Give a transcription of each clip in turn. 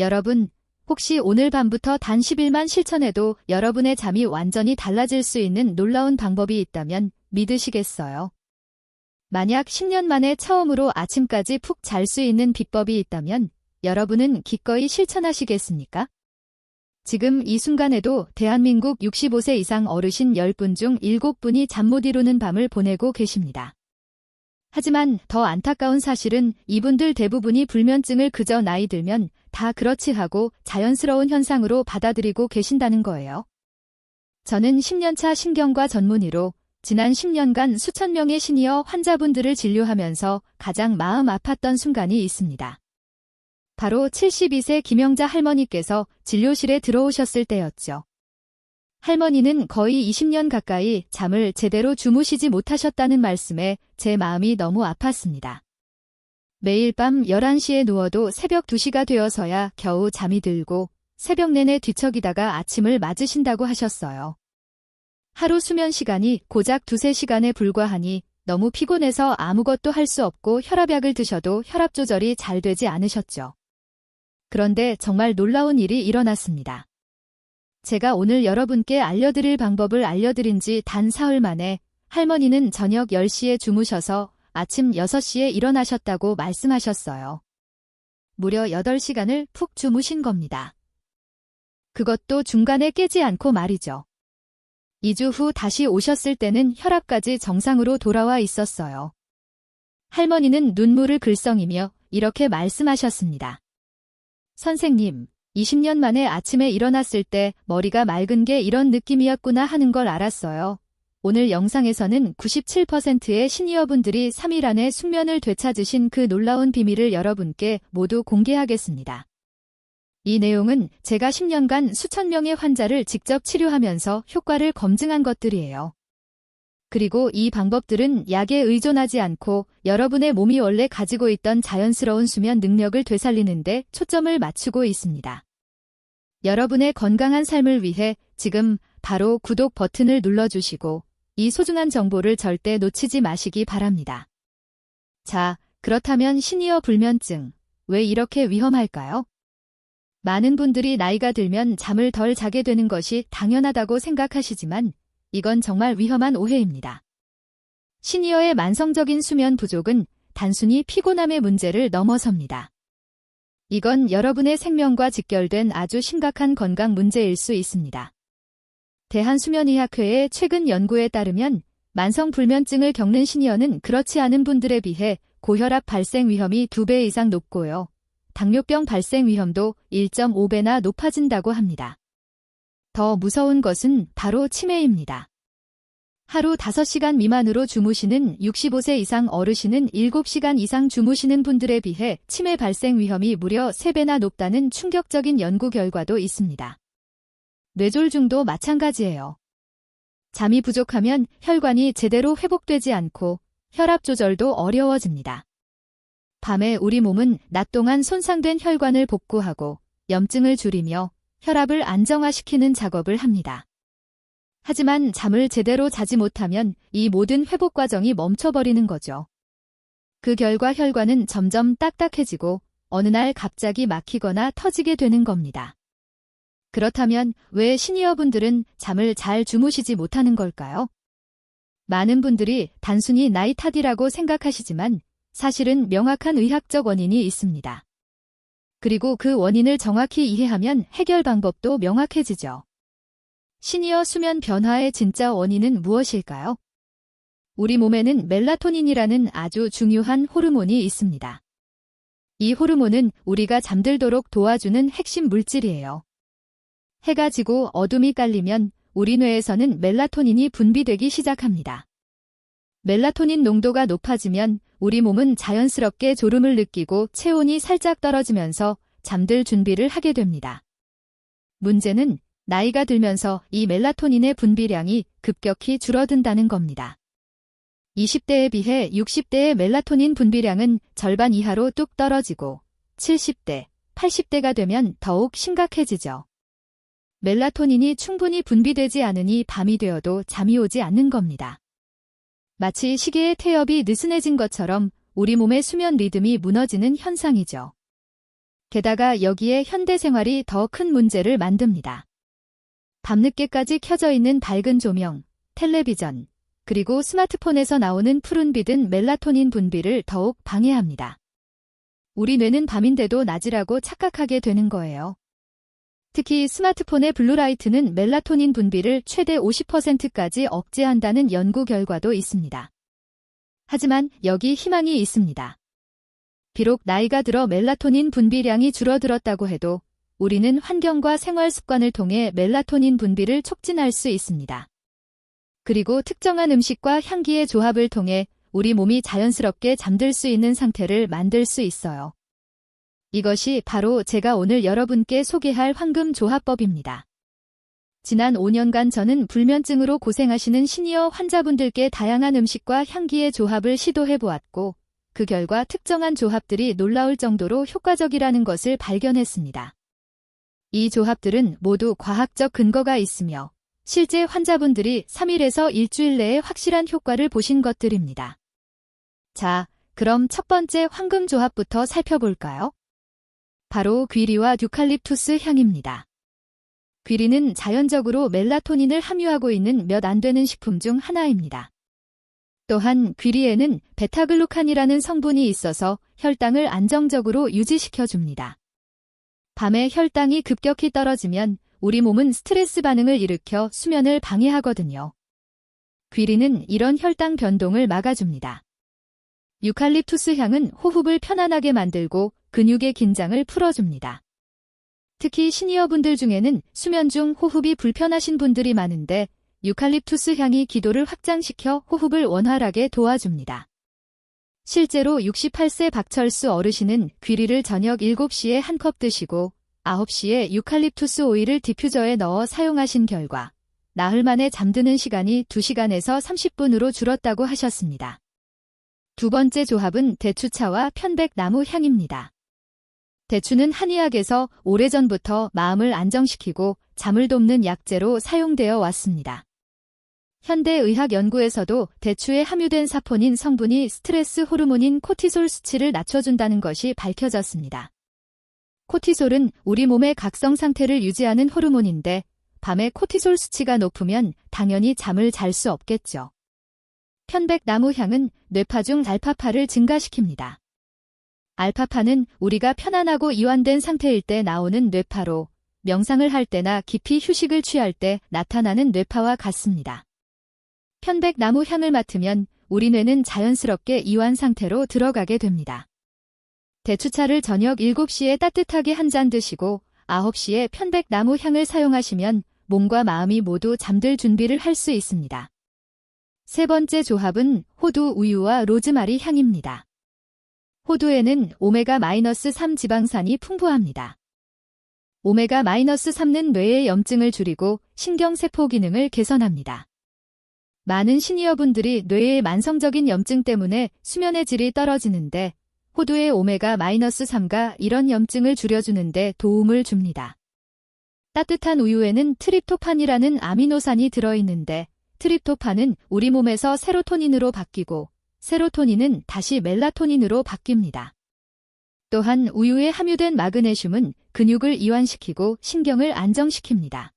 여러분, 혹시 오늘 밤부터 단 10일만 실천해도 여러분의 잠이 완전히 달라질 수 있는 놀라운 방법이 있다면 믿으시겠어요? 만약 10년 만에 처음으로 아침까지 푹 잘 수 있는 비법이 있다면 여러분은 기꺼이 실천하시겠습니까? 지금 이 순간에도 대한민국 65세 이상 어르신 10분 중 7분이 잠 못 이루는 밤을 보내고 계십니다. 하지만 더 안타까운 사실은 이분들 대부분이 불면증을 그저 나이 들면 다 그렇지 하고 자연스러운 현상으로 받아들이고 계신다는 거예요. 저는 10년차 신경과 전문의로 지난 10년간 수천 명의 시니어 환자분들을 진료하면서 가장 마음 아팠던 순간이 있습니다. 바로 72세 김영자 할머니께서 진료실에 들어오셨을 때였죠. 할머니는 거의 20년 가까이 잠을 제대로 주무시지 못하셨다는 말씀에 제 마음이 너무 아팠습니다. 매일 밤 11시에 누워도 새벽 2시가 되어서야 겨우 잠이 들고 새벽 내내 뒤척이다가 아침을 맞으신다고 하셨어요. 하루 수면 시간이 고작 2~3시간에 불과하니 너무 피곤해서 아무것도 할 수 없고 혈압약을 드셔도 혈압 조절이 잘 되지 않으셨죠. 그런데 정말 놀라운 일이 일어났습니다. 제가 오늘 여러분께 알려드릴 방법을 알려드린 지 단 사흘 만에 할머니는 저녁 10시에 주무셔서 아침 6시에 일어나셨다고 말씀하셨어요. 무려 8시간을 푹 주무신 겁니다. 그것도 중간에 깨지 않고 말이죠. 2주 후 다시 오셨을 때는 혈압까지 정상으로 돌아와 있었어요. 할머니는 눈물을 글썽이며 이렇게 말씀하셨습니다. 선생님, 20년 만에 아침에 일어났을 때 머리가 맑은 게 이런 느낌이었구나 하는 걸 알았어요. 오늘 영상에서는 97%의 시니어분들이 3일 안에 숙면을 되찾으신 그 놀라운 비밀을 여러분께 모두 공개하겠습니다. 이 내용은 제가 10년간 수천 명의 환자를 직접 치료하면서 효과를 검증한 것들이에요. 그리고 이 방법들은 약에 의존하지 않고 여러분의 몸이 원래 가지고 있던 자연스러운 수면 능력을 되살리는 데 초점을 맞추고 있습니다. 여러분의 건강한 삶을 위해 지금 바로 구독 버튼을 눌러주시고 이 소중한 정보를 절대 놓치지 마시기 바랍니다. 자, 그렇다면 시니어 불면증, 왜 이렇게 위험할까요? 많은 분들이 나이가 들면 잠을 덜 자게 되는 것이 당연하다고 생각하시지만 이건 정말 위험한 오해입니다. 시니어의 만성적인 수면 부족은 단순히 피곤함의 문제를 넘어섭니다. 이건 여러분의 생명과 직결된 아주 심각한 건강 문제일 수 있습니다. 대한수면의학회의 최근 연구에 따르면 만성불면증을 겪는 시니어는 그렇지 않은 분들에 비해 고혈압 발생 위험이 2배 이상 높고요. 당뇨병 발생 위험도 1.5배나 높아진다고 합니다. 더 무서운 것은 바로 치매입니다. 하루 5시간 미만으로 주무시는 65세 이상 어르신은 7시간 이상 주무시는 분들에 비해 치매 발생 위험이 무려 3배나 높다는 충격적인 연구 결과도 있습니다. 뇌졸중도 마찬가지예요. 잠이 부족하면 혈관이 제대로 회복되지 않고 혈압 조절도 어려워집니다. 밤에 우리 몸은 낮 동안 손상된 혈관을 복구하고 염증을 줄이며 혈압을 안정화시키는 작업을 합니다. 하지만 잠을 제대로 자지 못하면 이 모든 회복 과정이 멈춰버리는 거죠. 그 결과 혈관은 점점 딱딱해지고 어느 날 갑자기 막히거나 터지게 되는 겁니다. 그렇다면 왜 시니어분들은 잠을 잘 주무시지 못하는 걸까요? 많은 분들이 단순히 나이 탓이라고 생각하시지만 사실은 명확한 의학적 원인이 있습니다. 그리고 그 원인을 정확히 이해하면 해결 방법도 명확해지죠. 시니어 수면 변화의 진짜 원인은 무엇일까요? 우리 몸에는 멜라토닌이라는 아주 중요한 호르몬이 있습니다. 이 호르몬은 우리가 잠들도록 도와주는 핵심 물질이에요. 해가 지고 어둠이 깔리면 우리 뇌에서는 멜라토닌이 분비되기 시작합니다. 멜라토닌 농도가 높아지면 우리 몸은 자연스럽게 졸음을 느끼고 체온이 살짝 떨어지면서 잠들 준비를 하게 됩니다. 문제는 나이가 들면서 이 멜라토닌의 분비량이 급격히 줄어든다는 겁니다. 20대에 비해 60대의 멜라토닌 분비량은 절반 이하로 뚝 떨어지고 70대, 80대가 되면 더욱 심각해지죠. 멜라토닌이 충분히 분비되지 않으니 밤이 되어도 잠이 오지 않는 겁니다. 마치 시계의 태엽이 느슨해진 것처럼 우리 몸의 수면 리듬이 무너지는 현상이죠. 게다가 여기에 현대생활이 더 큰 문제를 만듭니다. 밤늦게까지 켜져 있는 밝은 조명, 텔레비전, 그리고 스마트폰에서 나오는 푸른빛은 멜라토닌 분비를 더욱 방해합니다. 우리 뇌는 밤인데도 낮이라고 착각하게 되는 거예요. 특히 스마트폰의 블루라이트는 멜라토닌 분비를 최대 50%까지 억제한다는 연구 결과도 있습니다. 하지만 여기 희망이 있습니다. 비록 나이가 들어 멜라토닌 분비량이 줄어들었다고 해도 우리는 환경과 생활 습관을 통해 멜라토닌 분비를 촉진할 수 있습니다. 그리고 특정한 음식과 향기의 조합을 통해 우리 몸이 자연스럽게 잠들 수 있는 상태를 만들 수 있어요. 이것이 바로 제가 오늘 여러분께 소개할 황금조합법입니다. 지난 5년간 저는 불면증으로 고생하시는 시니어 환자분들께 다양한 음식과 향기의 조합을 시도해보았고, 그 결과 특정한 조합들이 놀라울 정도로 효과적이라는 것을 발견했습니다. 이 조합들은 모두 과학적 근거가 있으며 실제 환자분들이 3일에서 일주일 내에 확실한 효과를 보신 것들입니다. 자, 그럼 첫 번째 황금조합부터 살펴볼까요? 바로 귀리와 유칼립투스 향입니다. 귀리는 자연적으로 멜라토닌을 함유하고 있는 몇 안 되는 식품 중 하나입니다. 또한 귀리에는 베타글루칸이라는 성분이 있어서 혈당을 안정적으로 유지시켜줍니다. 밤에 혈당이 급격히 떨어지면 우리 몸은 스트레스 반응을 일으켜 수면을 방해하거든요. 귀리는 이런 혈당 변동을 막아줍니다. 유칼립투스 향은 호흡을 편안하게 만들고 근육의 긴장을 풀어줍니다. 특히 시니어분들 중에는 수면 중 호흡이 불편하신 분들이 많은데 유칼립투스 향이 기도를 확장시켜 호흡을 원활하게 도와줍니다. 실제로 68세 박철수 어르신은 귀리를 저녁 7시에 한 컵 드시고 9시에 유칼립투스 오일을 디퓨저에 넣어 사용하신 결과 나흘 만에 잠드는 시간이 2시간에서 30분으로 줄었다고 하셨습니다. 두 번째 조합은 대추차와 편백나무 향입니다. 대추는 한의학에서 오래전부터 마음을 안정시키고 잠을 돕는 약재로 사용되어 왔습니다. 현대의학 연구에서도 대추에 함유된 사포닌 성분이 스트레스 호르몬인 코티솔 수치를 낮춰준다는 것이 밝혀졌습니다. 코티솔은 우리 몸의 각성 상태를 유지하는 호르몬인데 밤에 코티솔 수치가 높으면 당연히 잠을 잘 수 없겠죠. 편백나무 향은 뇌파 중 알파파를 증가시킵니다. 알파파는 우리가 편안하고 이완된 상태일 때 나오는 뇌파로 명상을 할 때나 깊이 휴식을 취할 때 나타나는 뇌파와 같습니다. 편백나무 향을 맡으면 우리 뇌는 자연스럽게 이완 상태로 들어가게 됩니다. 대추차를 저녁 7시에 따뜻하게 한 잔 드시고 9시에 편백나무 향을 사용하시면 몸과 마음이 모두 잠들 준비를 할 수 있습니다. 세 번째 조합은 호두 우유와 로즈마리 향입니다. 호두에는 오메가-3 지방산이 풍부합니다. 오메가-3는 뇌의 염증을 줄이고 신경세포 기능을 개선합니다. 많은 시니어분들이 뇌의 만성적인 염증 때문에 수면의 질이 떨어지는데 호두의 오메가-3가 이런 염증을 줄여주는데 도움을 줍니다. 따뜻한 우유에는 트립토판이라는 아미노산이 들어있는데 트립토판은 우리 몸에서 세로토닌으로 바뀌고 세로토닌은 다시 멜라토닌으로 바뀝니다. 또한 우유에 함유된 마그네슘은 근육을 이완시키고 신경을 안정시킵니다.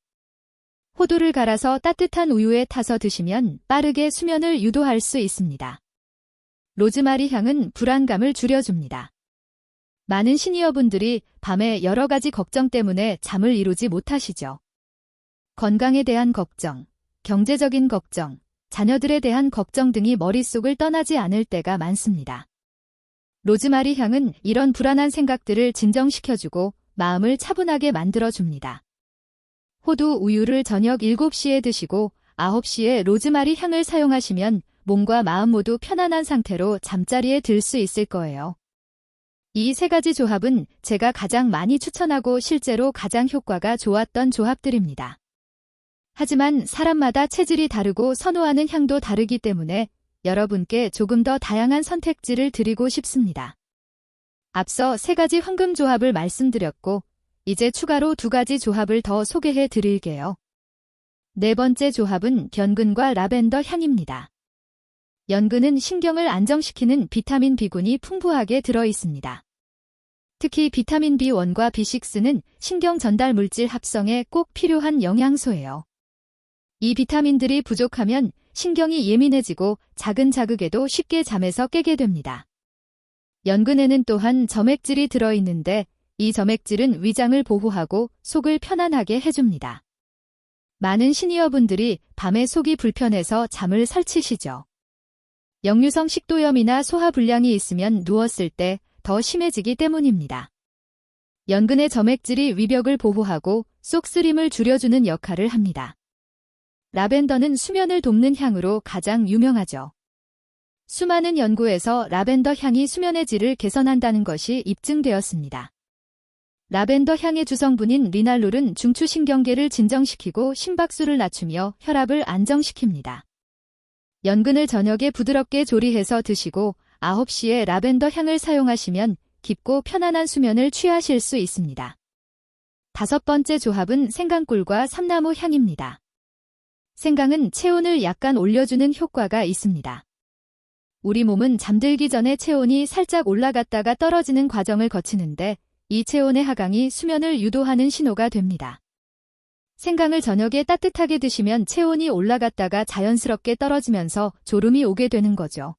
호두를 갈아서 따뜻한 우유에 타서 드시면 빠르게 수면을 유도할 수 있습니다. 로즈마리 향은 불안감을 줄여줍니다. 많은 시니어분들이 밤에 여러 가지 걱정 때문에 잠을 이루지 못하시죠. 건강에 대한 걱정, 경제적인 걱정, 자녀들에 대한 걱정 등이 머릿속을 떠나지 않을 때가 많습니다. 로즈마리 향은 이런 불안한 생각들을 진정시켜주고 마음을 차분하게 만들어줍니다. 호두 우유를 저녁 7시에 드시고 9시에 로즈마리 향을 사용하시면 몸과 마음 모두 편안한 상태로 잠자리에 들 수 있을 거예요. 이 세 가지 조합은 제가 가장 많이 추천하고 실제로 가장 효과가 좋았던 조합들입니다. 하지만 사람마다 체질이 다르고 선호하는 향도 다르기 때문에 여러분께 조금 더 다양한 선택지를 드리고 싶습니다. 앞서 세 가지 황금 조합을 말씀드렸고 이제 추가로 두 가지 조합을 더 소개해 드릴게요. 네 번째 조합은 연근과 라벤더 향입니다. 연근은 신경을 안정시키는 비타민 B군이 풍부하게 들어 있습니다. 특히 비타민 B1과 B6는 신경 전달 물질 합성에 꼭 필요한 영양소예요. 이 비타민들이 부족하면 신경이 예민해지고 작은 자극에도 쉽게 잠에서 깨게 됩니다. 연근에는 또한 점액질이 들어있는데 이 점액질은 위장을 보호하고 속을 편안하게 해줍니다. 많은 시니어분들이 밤에 속이 불편해서 잠을 설치시죠. 역류성 식도염이나 소화불량이 있으면 누웠을 때 더 심해지기 때문입니다. 연근의 점액질이 위벽을 보호하고 속 쓰림을 줄여주는 역할을 합니다. 라벤더는 수면을 돕는 향으로 가장 유명하죠. 수많은 연구에서 라벤더 향이 수면의 질을 개선한다는 것이 입증되었습니다. 라벤더 향의 주성분인 리날롤은 중추신경계를 진정시키고 심박수를 낮추며 혈압을 안정시킵니다. 연근을 저녁에 부드럽게 조리해서 드시고 9시에 라벤더 향을 사용하시면 깊고 편안한 수면을 취하실 수 있습니다. 5번째 조합은 생강꿀과 삼나무 향입니다. 생강은 체온을 약간 올려주는 효과가 있습니다. 우리 몸은 잠들기 전에 체온이 살짝 올라갔다가 떨어지는 과정을 거치는데 이 체온의 하강이 수면을 유도하는 신호가 됩니다. 생강을 저녁에 따뜻하게 드시면 체온이 올라갔다가 자연스럽게 떨어지면서 졸음이 오게 되는 거죠.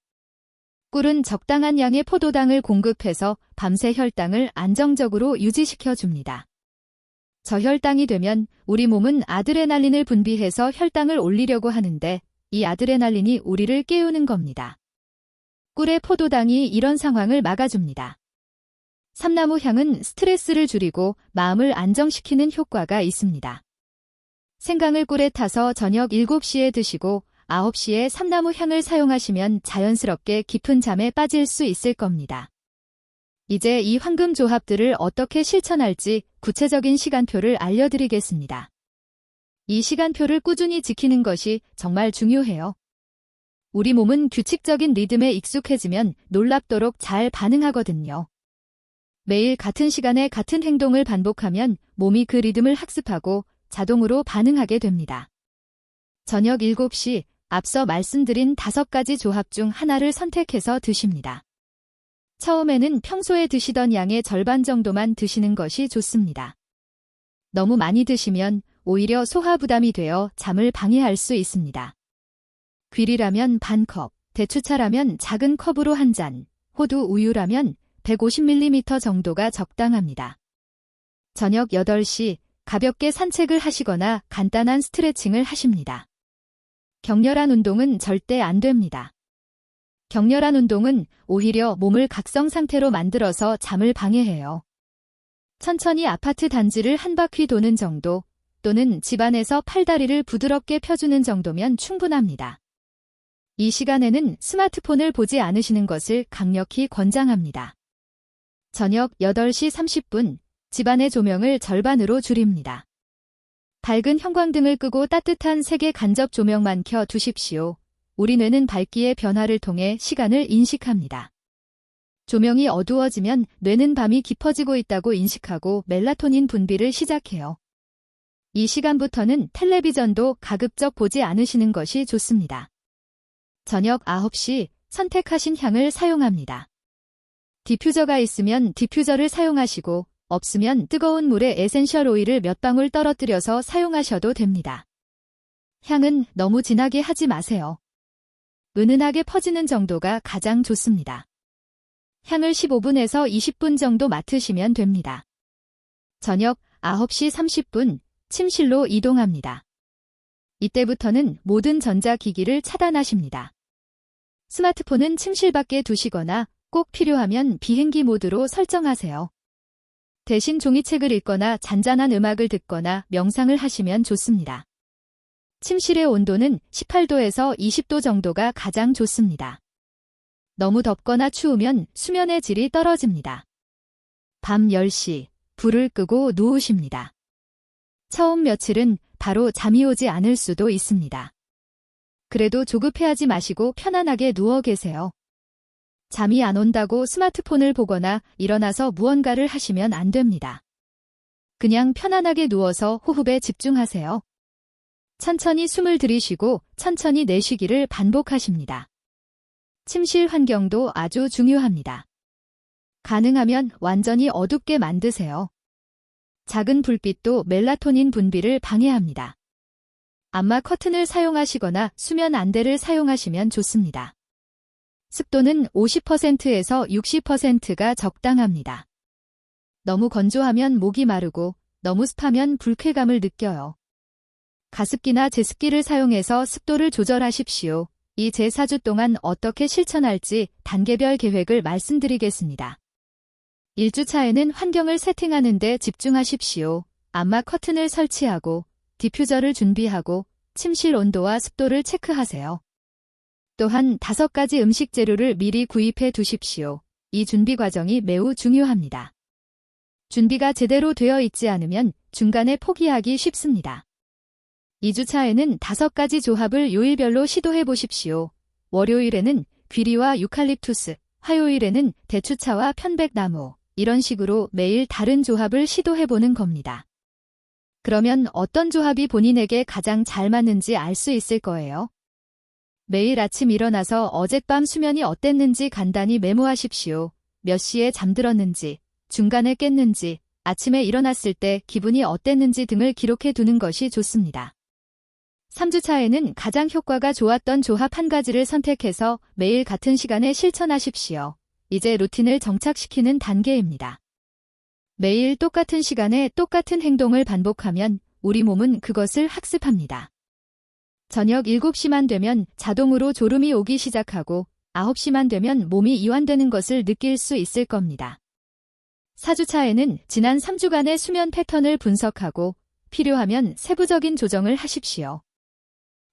꿀은 적당한 양의 포도당을 공급해서 밤새 혈당을 안정적으로 유지시켜줍니다. 저혈당이 되면 우리 몸은 아드레날린을 분비해서 혈당을 올리려고 하는데 이 아드레날린이 우리를 깨우는 겁니다. 꿀의 포도당이 이런 상황을 막아줍니다. 삼나무 향은 스트레스를 줄이고 마음을 안정시키는 효과가 있습니다. 생강을 꿀에 타서 저녁 7시에 드시고 9시에 삼나무 향을 사용하시면 자연스럽게 깊은 잠에 빠질 수 있을 겁니다. 이제 이 황금 조합들을 어떻게 실천할지 구체적인 시간표를 알려드리겠습니다. 이 시간표를 꾸준히 지키는 것이 정말 중요해요. 우리 몸은 규칙적인 리듬에 익숙해지면 놀랍도록 잘 반응하거든요. 매일 같은 시간에 같은 행동을 반복하면 몸이 그 리듬을 학습하고 자동으로 반응하게 됩니다. 저녁 7시, 앞서 말씀드린 5가지 조합 중 하나를 선택해서 드십니다. 처음에는 평소에 드시던 양의 절반 정도만 드시는 것이 좋습니다. 너무 많이 드시면 오히려 소화 부담이 되어 잠을 방해할 수 있습니다. 귀리라면 반컵, 대추차라면 작은 컵으로 한 잔, 호두 우유라면 150ml 정도가 적당합니다. 저녁 8시, 가볍게 산책을 하시거나 간단한 스트레칭을 하십니다. 격렬한 운동은 절대 안 됩니다. 격렬한 운동은 오히려 몸을 각성 상태로 만들어서 잠을 방해해요. 천천히 아파트 단지를 한 바퀴 도는 정도 또는 집안에서 팔다리를 부드럽게 펴주는 정도면 충분합니다. 이 시간에는 스마트폰을 보지 않으시는 것을 강력히 권장합니다. 저녁 8시 30분, 집안의 조명을 절반으로 줄입니다. 밝은 형광등을 끄고 따뜻한 색의 간접 조명만 켜 두십시오. 우리 뇌는 밝기의 변화를 통해 시간을 인식합니다. 조명이 어두워지면 뇌는 밤이 깊어지고 있다고 인식하고 멜라토닌 분비를 시작해요. 이 시간부터는 텔레비전도 가급적 보지 않으시는 것이 좋습니다. 저녁 9시, 선택하신 향을 사용합니다. 디퓨저가 있으면 디퓨저를 사용하시고 없으면 뜨거운 물에 에센셜 오일을 몇 방울 떨어뜨려서 사용하셔도 됩니다. 향은 너무 진하게 하지 마세요. 은은하게 퍼지는 정도가 가장 좋습니다. 향을 15분에서 20분 정도 맡으시면 됩니다. 저녁 9시 30분, 침실로 이동합니다. 이때부터는 모든 전자기기를 차단하십니다. 스마트폰은 침실 밖에 두시거나 꼭 필요하면 비행기 모드로 설정하세요. 대신 종이책을 읽거나 잔잔한 음악을 듣거나 명상을 하시면 좋습니다. 침실의 온도는 18도에서 20도 정도가 가장 좋습니다. 너무 덥거나 추우면 수면의 질이 떨어집니다. 밤 10시, 불을 끄고 누우십니다. 처음 며칠은 바로 잠이 오지 않을 수도 있습니다. 그래도 조급해하지 마시고 편안하게 누워 계세요. 잠이 안 온다고 스마트폰을 보거나 일어나서 무언가를 하시면 안 됩니다. 그냥 편안하게 누워서 호흡에 집중하세요. 천천히 숨을 들이쉬고 천천히 내쉬기를 반복하십니다. 침실 환경도 아주 중요합니다. 가능하면 완전히 어둡게 만드세요. 작은 불빛도 멜라토닌 분비를 방해합니다. 암막 커튼을 사용하시거나 수면 안대를 사용하시면 좋습니다. 습도는 50%에서 60%가 적당합니다. 너무 건조하면 목이 마르고 너무 습하면 불쾌감을 느껴요. 가습기나 제습기를 사용해서 습도를 조절하십시오. 이 제4주 동안 어떻게 실천할지 단계별 계획을 말씀드리겠습니다. 1주차에는 환경을 세팅하는 데 집중하십시오. 암막 커튼을 설치하고 디퓨저를 준비하고 침실 온도와 습도를 체크하세요. 또한 5가지 음식 재료를 미리 구입해 두십시오. 이 준비 과정이 매우 중요합니다. 준비가 제대로 되어 있지 않으면 중간에 포기하기 쉽습니다. 2주차에는 5가지 조합을 요일별로 시도해 보십시오. 월요일에는 귀리와 유칼립투스, 화요일에는 대추차와 편백나무, 이런 식으로 매일 다른 조합을 시도해 보는 겁니다. 그러면 어떤 조합이 본인에게 가장 잘 맞는지 알 수 있을 거예요. 매일 아침 일어나서 어젯밤 수면이 어땠는지 간단히 메모하십시오. 몇 시에 잠들었는지, 중간에 깼는지, 아침에 일어났을 때 기분이 어땠는지 등을 기록해 두는 것이 좋습니다. 3주차에는 가장 효과가 좋았던 조합 1가지를 선택해서 매일 같은 시간에 실천하십시오. 이제 루틴을 정착시키는 단계입니다. 매일 똑같은 시간에 똑같은 행동을 반복하면 우리 몸은 그것을 학습합니다. 저녁 7시만 되면 자동으로 졸음이 오기 시작하고 9시만 되면 몸이 이완되는 것을 느낄 수 있을 겁니다. 4주차에는 지난 3주간의 수면 패턴을 분석하고 필요하면 세부적인 조정을 하십시오.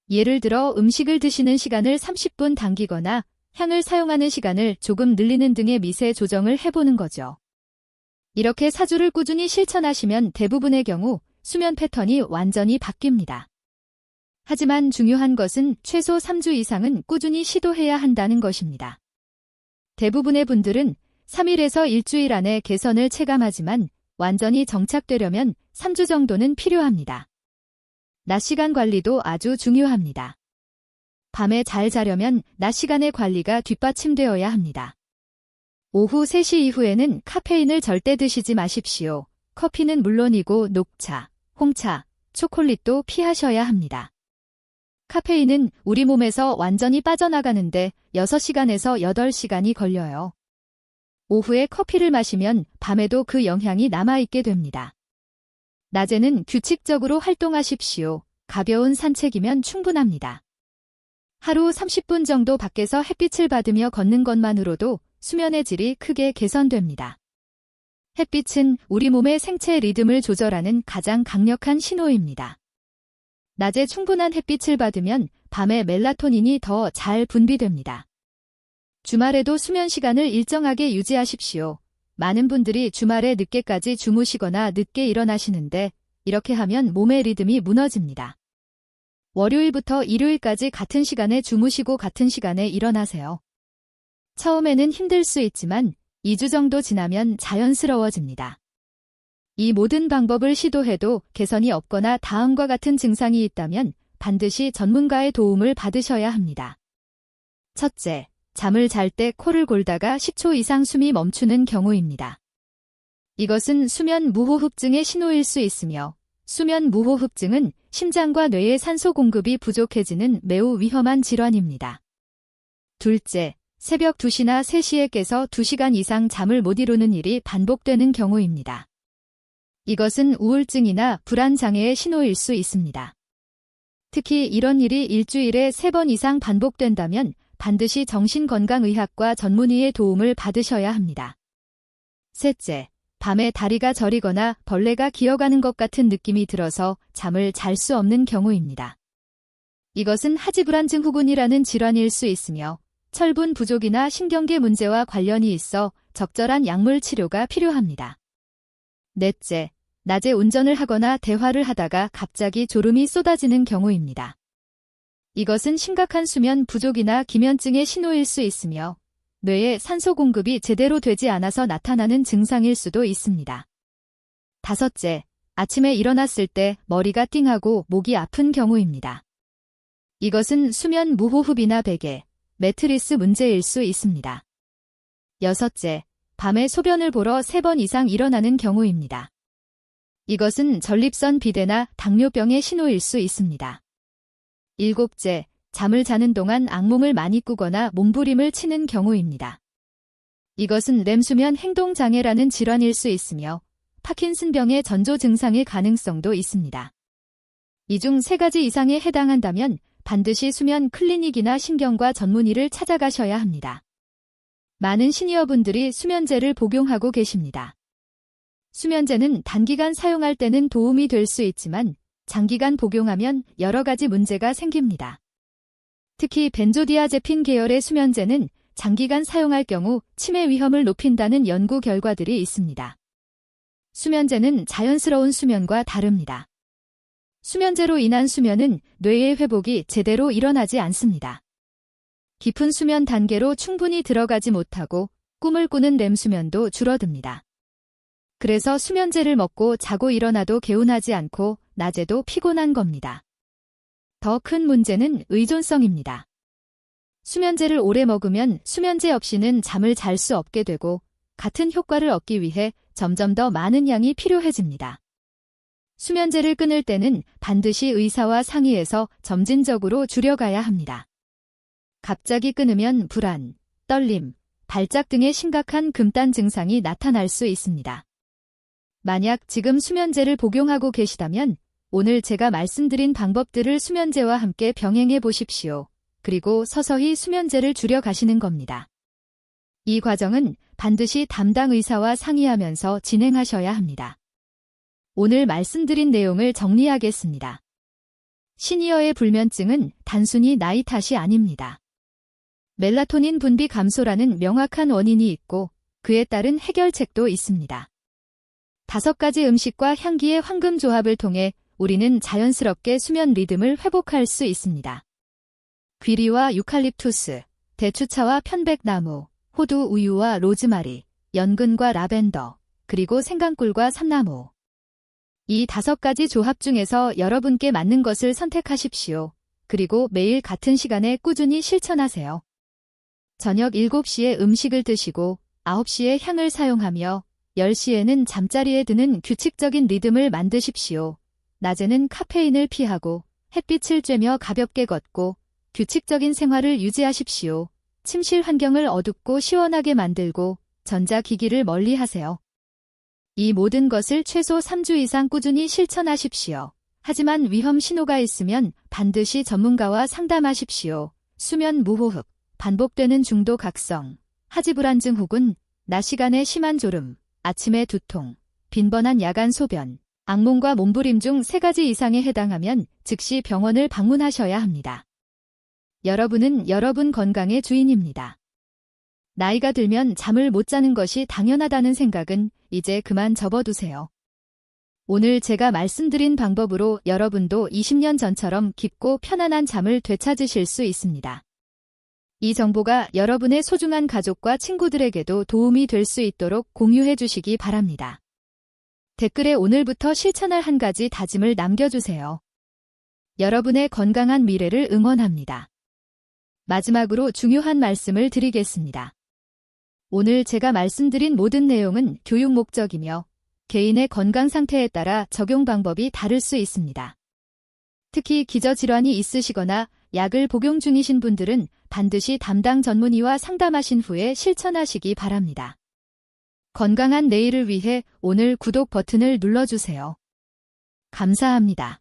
예를 들어 음식을 드시는 시간을 30분 당기거나 향을 사용하는 시간을 조금 늘리는 등의 미세 조정을 해보는 거죠. 이렇게 4주를 꾸준히 실천하시면 대부분의 경우 수면 패턴이 완전히 바뀝니다. 하지만 중요한 것은 최소 3주 이상은 꾸준히 시도해야 한다는 것입니다. 대부분의 분들은 3일에서 일주일 안에 개선을 체감하지만 완전히 정착되려면 3주 정도는 필요합니다. 낮 시간 관리도 아주 중요합니다. 밤에 잘 자려면 낮 시간의 관리가 뒷받침되어야 합니다. 오후 3시 이후에는 카페인을 절대 드시지 마십시오. 커피는 물론이고 녹차, 홍차, 초콜릿도 피하셔야 합니다. 카페인은 우리 몸에서 완전히 빠져나가는데 6시간에서 8시간이 걸려요. 오후에 커피를 마시면 밤에도 그 영향이 남아있게 됩니다. 낮에는 규칙적으로 활동하십시오. 가벼운 산책이면 충분합니다. 하루 30분 정도 밖에서 햇빛을 받으며 걷는 것만으로도 수면의 질이 크게 개선됩니다. 햇빛은 우리 몸의 생체 리듬을 조절하는 가장 강력한 신호입니다. 낮에 충분한 햇빛을 받으면 밤에 멜라토닌이 더 잘 분비됩니다. 주말에도 수면 시간을 일정하게 유지하십시오. 많은 분들이 주말에 늦게까지 주무시거나 늦게 일어나시는데 이렇게 하면 몸의 리듬이 무너집니다. 월요일부터 일요일까지 같은 시간에 주무시고 같은 시간에 일어나세요. 처음에는 힘들 수 있지만 2주 정도 지나면 자연스러워집니다. 이 모든 방법을 시도해도 개선이 없거나 다음과 같은 증상이 있다면 반드시 전문가의 도움을 받으셔야 합니다. 첫째, 잠을 잘 때 코를 골다가 10초 이상 숨이 멈추는 경우입니다. 이것은 수면 무호흡증의 신호일 수 있으며 수면 무호흡증은 심장과 뇌의 산소 공급이 부족해지는 매우 위험한 질환입니다. 둘째, 새벽 2시나 3시에 깨서 2시간 이상 잠을 못 이루는 일이 반복되는 경우입니다. 이것은 우울증이나 불안 장애의 신호일 수 있습니다. 특히 이런 일이 일주일에 3번 이상 반복된다면 반드시 정신건강의학과 전문의의 도움을 받으셔야 합니다. 셋째, 밤에 다리가 저리거나 벌레가 기어가는 것 같은 느낌이 들어서 잠을 잘 수 없는 경우입니다. 이것은 하지불안증후군이라는 질환일 수 있으며 철분 부족이나 신경계 문제와 관련이 있어 적절한 약물 치료가 필요합니다. 넷째, 낮에 운전을 하거나 대화를 하다가 갑자기 졸음이 쏟아지는 경우입니다. 이것은 심각한 수면 부족이나 기면증의 신호일 수 있으며 뇌에 산소 공급이 제대로 되지 않아서 나타나는 증상일 수도 있습니다. 다섯째, 아침에 일어났을 때 머리가 띵하고 목이 아픈 경우입니다. 이것은 수면 무호흡이나 베개, 매트리스 문제일 수 있습니다. 여섯째, 밤에 소변을 보러 3번 이상 일어나는 경우입니다. 이것은 전립선 비대나 당뇨병의 신호일 수 있습니다. 7째, 잠을 자는 동안 악몽을 많이 꾸거나 몸부림을 치는 경우입니다. 이것은 렘수면 행동장애라는 질환일 수 있으며 파킨슨병의 전조 증상일 가능성도 있습니다. 이 중 3가지 이상에 해당한다면 반드시 수면 클리닉이나 신경과 전문의를 찾아가셔야 합니다. 많은 시니어분들이 수면제를 복용하고 계십니다. 수면제는 단기간 사용할 때는 도움이 될 수 있지만 장기간 복용하면 여러 가지 문제가 생깁니다. 특히 벤조디아제핀 계열의 수면제는 장기간 사용할 경우 치매 위험을 높인다는 연구 결과들이 있습니다. 수면제는 자연스러운 수면과 다릅니다. 수면제로 인한 수면은 뇌의 회복이 제대로 일어나지 않습니다. 깊은 수면 단계로 충분히 들어가지 못하고 꿈을 꾸는 렘수면도 줄어듭니다. 그래서 수면제를 먹고 자고 일어나도 개운하지 않고 낮에도 피곤한 겁니다. 더 큰 문제는 의존성입니다. 수면제를 오래 먹으면 수면제 없이는 잠을 잘 수 없게 되고 같은 효과를 얻기 위해 점점 더 많은 양이 필요해집니다. 수면제를 끊을 때는 반드시 의사와 상의해서 점진적으로 줄여가야 합니다. 갑자기 끊으면 불안, 떨림, 발작 등의 심각한 금단 증상이 나타날 수 있습니다. 만약 지금 수면제를 복용하고 계시다면 오늘 제가 말씀드린 방법들을 수면제와 함께 병행해 보십시오. 그리고 서서히 수면제를 줄여가시는 겁니다. 이 과정은 반드시 담당 의사와 상의하면서 진행하셔야 합니다. 오늘 말씀드린 내용을 정리하겠습니다. 시니어의 불면증은 단순히 나이 탓이 아닙니다. 멜라토닌 분비 감소라는 명확한 원인이 있고 그에 따른 해결책도 있습니다. 5가지 음식과 향기의 황금 조합을 통해 우리는 자연스럽게 수면 리듬을 회복할 수 있습니다. 귀리와 유칼립투스, 대추차와 편백나무, 호두 우유와 로즈마리, 연근과 라벤더, 그리고 생강꿀과 삼나무. 이 5가지 조합 중에서 여러분께 맞는 것을 선택하십시오. 그리고 매일 같은 시간에 꾸준히 실천하세요. 저녁 7시에 음식을 드시고 9시에 향을 사용하며 10시에는 잠자리에 드는 규칙적인 리듬을 만드십시오. 낮에는 카페인을 피하고 햇빛을 쬐며 가볍게 걷고 규칙적인 생활을 유지하십시오. 침실 환경을 어둡고 시원하게 만들고 전자기기를 멀리하세요. 이 모든 것을 최소 3주 이상 꾸준히 실천하십시오. 하지만 위험 신호가 있으면 반드시 전문가와 상담하십시오. 수면 무호흡, 반복되는 중도 각성, 하지불안증 혹은 낮 시간에 심한 졸음, 아침에 두통, 빈번한 야간 소변, 악몽과 몸부림 중 3가지 이상에 해당하면 즉시 병원을 방문하셔야 합니다. 여러분은 여러분 건강의 주인입니다. 나이가 들면 잠을 못 자는 것이 당연하다는 생각은 이제 그만 접어두세요. 오늘 제가 말씀드린 방법으로 여러분도 20년 전처럼 깊고 편안한 잠을 되찾으실 수 있습니다. 이 정보가 여러분의 소중한 가족과 친구들에게도 도움이 될 수 있도록 공유해 주시기 바랍니다. 댓글에 오늘부터 실천할 한 가지 다짐을 남겨주세요. 여러분의 건강한 미래를 응원합니다. 마지막으로 중요한 말씀을 드리겠습니다. 오늘 제가 말씀드린 모든 내용은 교육 목적이며 개인의 건강 상태에 따라 적용 방법이 다를 수 있습니다. 특히 기저질환이 있으시거나 약을 복용 중이신 분들은 반드시 담당 전문의와 상담하신 후에 실천하시기 바랍니다. 건강한 내일을 위해 오늘 구독 버튼을 눌러주세요. 감사합니다.